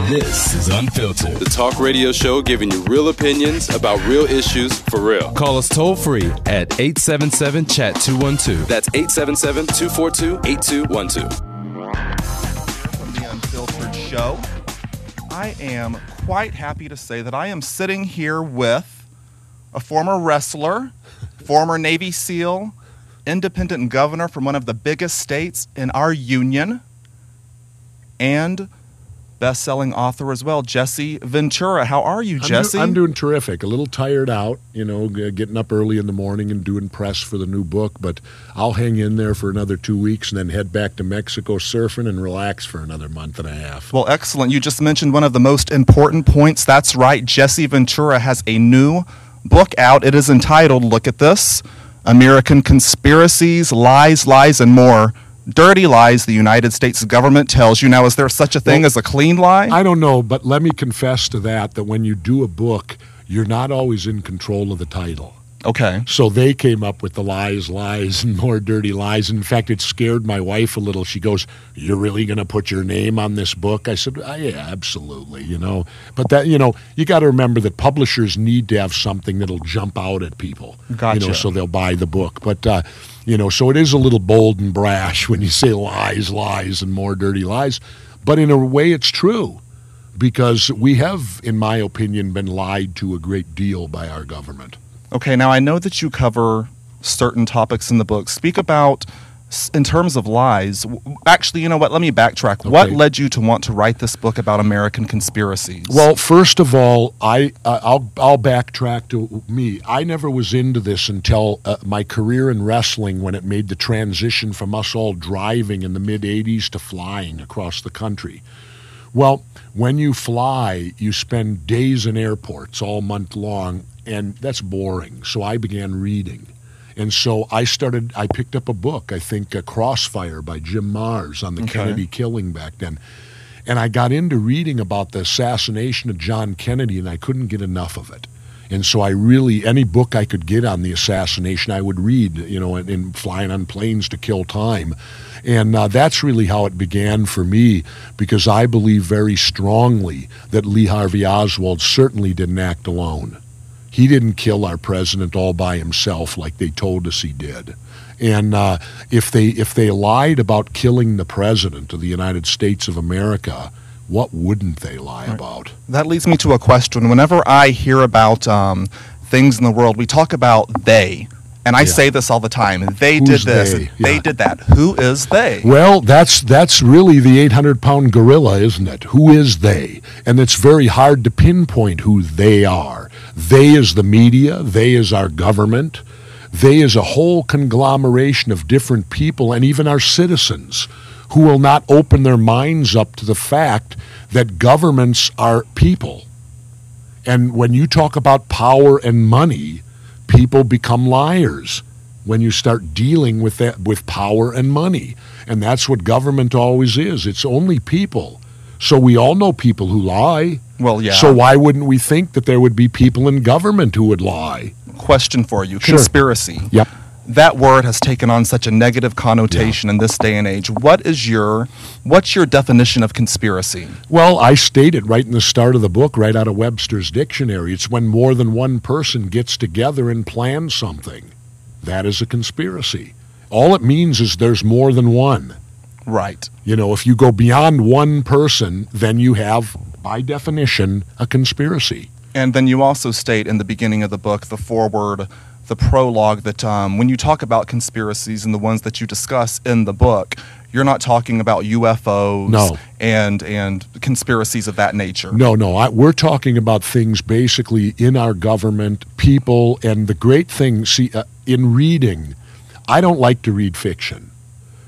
This is Unfiltered, the talk radio show giving you real opinions about real issues for real. Call us toll free at 877-CHAT-212. That's 877-242-8212. From the Unfiltered show, I am quite happy to say that I am sitting here with a former wrestler, former Navy SEAL, independent governor from one of the biggest states in our union, and best-selling author as well, Jesse Ventura. How are you, Jesse? I'm doing terrific. A little tired out, getting up early in the morning and doing press for the new book, but I'll hang in there for another 2 weeks and then head back to Mexico surfing and relax for another month and a half. Well, excellent. You just mentioned one of the most important points. That's right. Jesse Ventura has a new book out. It is entitled, look at this, American Conspiracies, Lies, Lies, and More. Dirty lies the United States government tells you. Now, is there such a thing as a clean lie? I don't know, but let me confess to that when you do a book, you're not always in control of the title. Okay. So they came up with the lies, lies, and more dirty lies. In fact, it scared my wife a little. She goes, "You're really going to put your name on this book?" I said, "Yeah, absolutely." But that, you got to remember that publishers need to have something that'll jump out at people. Gotcha. So they'll buy the book. But so it is a little bold and brash when you say lies, lies, and more dirty lies. But in a way, it's true, because we have, in my opinion, been lied to a great deal by our government. Okay, now I know that you cover certain topics in the book. Speak about, in terms of lies, actually, you know what, let me backtrack. Okay. What led you to want to write this book about American conspiracies? Well, first of all, I'll backtrack to me. I never was into this until my career in wrestling, when it made the transition from us all driving in the mid-'80s to flying across the country. Well, when you fly, you spend days in airports all month long, and that's boring. So I began reading. And so I picked up a book, I think Crossfire by Jim Mars, on the Kennedy killing back then. And I got into reading about the assassination of John Kennedy, and I couldn't get enough of it. And so any book I could get on the assassination, I would read, and flying on planes to kill time. And that's really how it began for me, because I believe very strongly that Lee Harvey Oswald certainly didn't act alone. He didn't kill our president all by himself like they told us he did. And if they lied about killing the president of the United States of America, what wouldn't they lie about? That leads me to a question. Whenever I hear about things in the world, we talk about they. And I say this all the time. They did this. They did that. Who is they? Well, that's really the 800-pound gorilla, isn't it? Who is they? And it's very hard to pinpoint who they are. They is the media. They is our government. They is a whole conglomeration of different people, and even our citizens, who will not open their minds up to the fact that governments are people. And when you talk about power and money, people become liars when you start dealing with power and money. And that's what government always is. It's only people. So we all know people who lie. Well, yeah. So why wouldn't we think that there would be people in government who would lie? Question for you. Sure. Conspiracy. Yep. That word has taken on such a negative connotation in this day and age. What's your definition of conspiracy? Well, I state it right in the start of the book, right out of Webster's dictionary. It's when more than one person gets together and plans something. That is a conspiracy. All it means is there's more than one. Right. If you go beyond one person, then you have, by definition, a conspiracy. And then you also state in the beginning of the book, the foreword, the prologue, that when you talk about conspiracies and the ones that you discuss in the book, you're not talking about UFOs and conspiracies of that nature. No. We're talking about things basically in our government, people, and the great thing, in reading, I don't like to read fiction.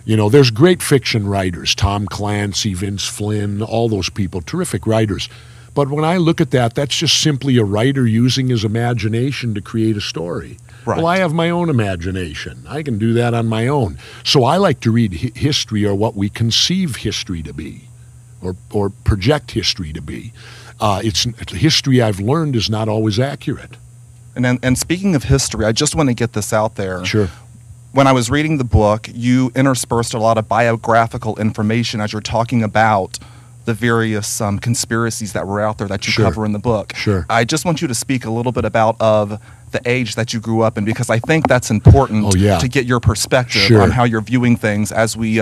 There's great fiction writers, Tom Clancy, Vince Flynn, all those people, terrific writers. But when I look at that, that's just simply a writer using his imagination to create a story. Right. Well, I have my own imagination. I can do that on my own. So I like to read history, or what we conceive history to be, or project history to be. History, I've learned, is not always accurate. And speaking of history, I just want to get this out there. Sure. When I was reading the book, you interspersed a lot of biographical information as you're talking about the the various conspiracies that were out there that you Sure. cover in the book. Sure. I just want you to speak a little bit about the age that you grew up in, because I think that's important Oh, yeah. to get your perspective Sure. on how you're viewing things as we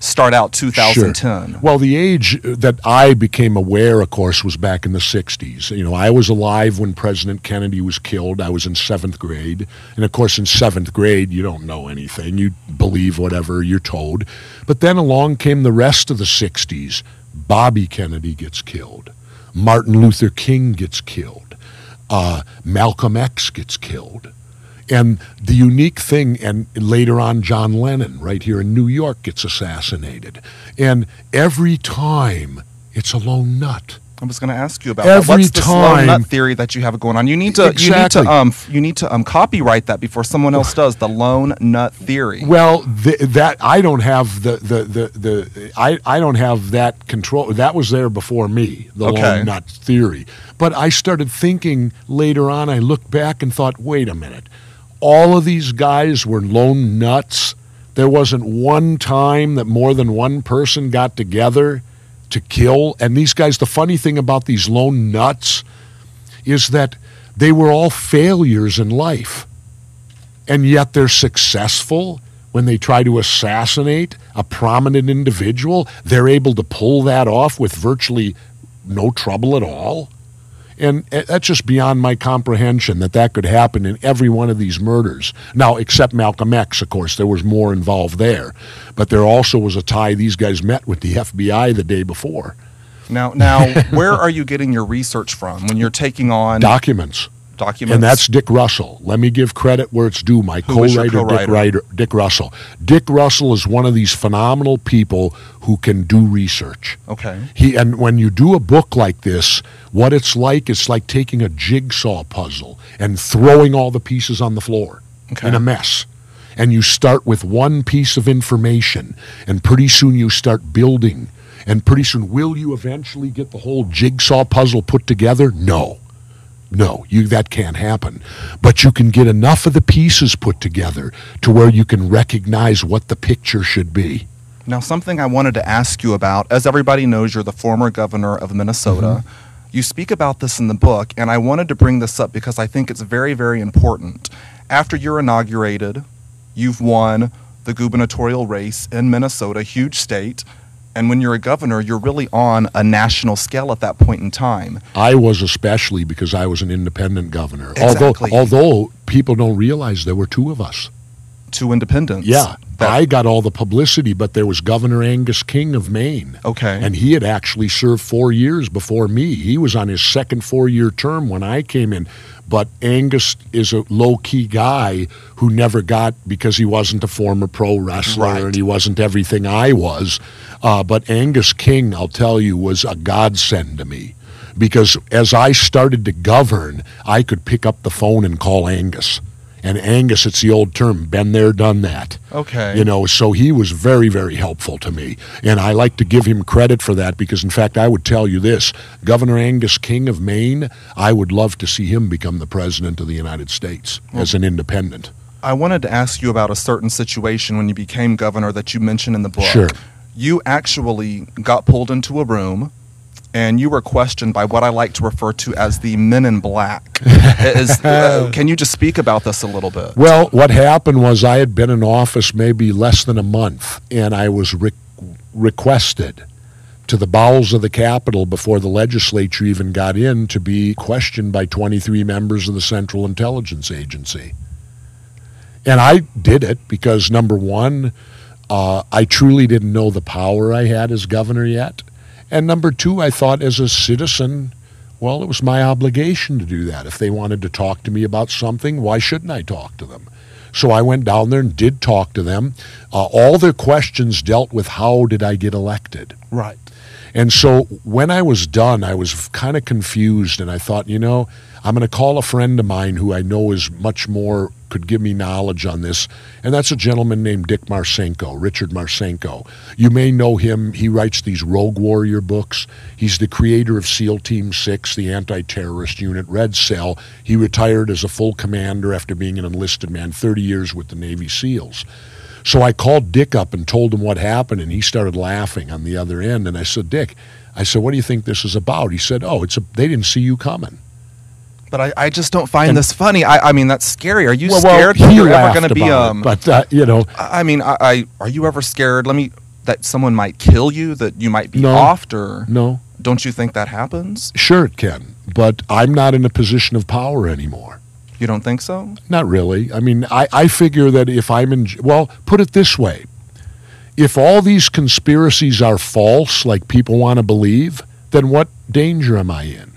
start out 2010. Sure. Well, the age that I became aware, of course, was back in the 60s. You know, I was alive when President Kennedy was killed. I was in 7th grade. And, of course, in 7th grade, you don't know anything. You believe whatever you're told. But then along came the rest of the 60s. Bobby Kennedy gets killed. Martin Luther King gets killed. Malcolm X gets killed. And the unique thing, and later on John Lennon, right here in New York, gets assassinated. And every time, it's a lone nut. I was going to ask you about Every that. What's this lone time- nut theory that you have going on? You need to Exactly. you need to copyright that before someone else does. The lone nut theory. Well, that I don't have I don't have that control. That was there before me, the Okay. lone nut theory. But I started thinking later on. I looked back and thought, wait a minute, all of these guys were lone nuts. There wasn't one time that more than one person got together to kill. And these guys, the funny thing about these lone nuts is that they were all failures in life. And yet they're successful when they try to assassinate a prominent individual. They're able to pull that off with virtually no trouble at all. And that's just beyond my comprehension that could happen in every one of these murders. Now, except Malcolm X, of course, there was more involved there. But there also was a tie. These guys met with the FBI the day before. Now, where are you getting your research from when you're taking on Documents. documents? And that's Dick Russell. Let me give credit where it's due. My Who is your co-writer, Dick Russell. Dick Russell is one of these phenomenal people who can do research. Okay. And when you do a book like this, what it's like taking a jigsaw puzzle and throwing all the pieces on the floor in a mess. And you start with one piece of information, and pretty soon you start building. And pretty soon, will you eventually get the whole jigsaw puzzle put together? No, that can't happen. But you can get enough of the pieces put together to where you can recognize what the picture should be. Now, something I wanted to ask you about, as everybody knows, you're the former governor of Minnesota. You speak about this in the book, and I wanted to bring this up because I think it's very, very important. After you're inaugurated, you've won the gubernatorial race in Minnesota, huge state. And when you're a governor, you're really on a national scale at that point in time. I was, especially because I was an independent governor. Exactly. Although people don't realize there were two of us. Two independents. Yeah. I got all the publicity, but there was Governor Angus King of Maine. Okay. And he had actually served 4 years before me. He was on his second 4-year term when I came in. But Angus is a low-key guy who never got, because he wasn't a former pro wrestler and he wasn't everything I was. But Angus King, I'll tell you, was a godsend to me. Because as I started to govern, I could pick up the phone and call Angus. And Angus, it's the old term, been there, done that. Okay. You know, so he was very, very helpful to me. And I like to give him credit for that because, in fact, I would tell you this. Governor Angus King of Maine, I would love to see him become the president of the United States as an independent. I wanted to ask you about a certain situation when you became governor that you mentioned in the book. Sure. You actually got pulled into a room and you were questioned by what I like to refer to as the Men in Black. Can you just speak about this a little bit? Well, what happened was I had been in office maybe less than a month, and I was requested to the bowels of the Capitol before the legislature even got in to be questioned by 23 members of the Central Intelligence Agency. And I did it because, number one, I truly didn't know the power I had as governor yet. And number two, I thought as a citizen, well, it was my obligation to do that. If they wanted to talk to me about something, why shouldn't I talk to them? So I went down there and did talk to them. All their questions dealt with how did I get elected. Right. And so when I was done, I was kind of confused, and I thought, you know, I'm going to call a friend of mine who I know is much more, could give me knowledge on this, and that's a gentleman named Richard Marcinko. You may know him. He writes these Rogue Warrior books. He's the creator of SEAL Team 6, the anti-terrorist unit, Red Cell. He retired as a full commander after being an enlisted man, 30 years with the Navy SEALs. So I called Dick up and told him what happened, and he started laughing on the other end. And I said, Dick, what do you think this is about? He said, they didn't see you coming. But I just don't find this funny. I mean, that's scary. Are you Well, scared he that you're ever laughed going to be about it, but I mean, are you ever scared? That someone might kill you, that you might be No. offed, or no, don't you think that happens? sure it can, but I'm not in a position of power anymore. You don't think so? Not really. I mean, I figure that if put it this way. If all these conspiracies are false, like people want to believe, then what danger am I in?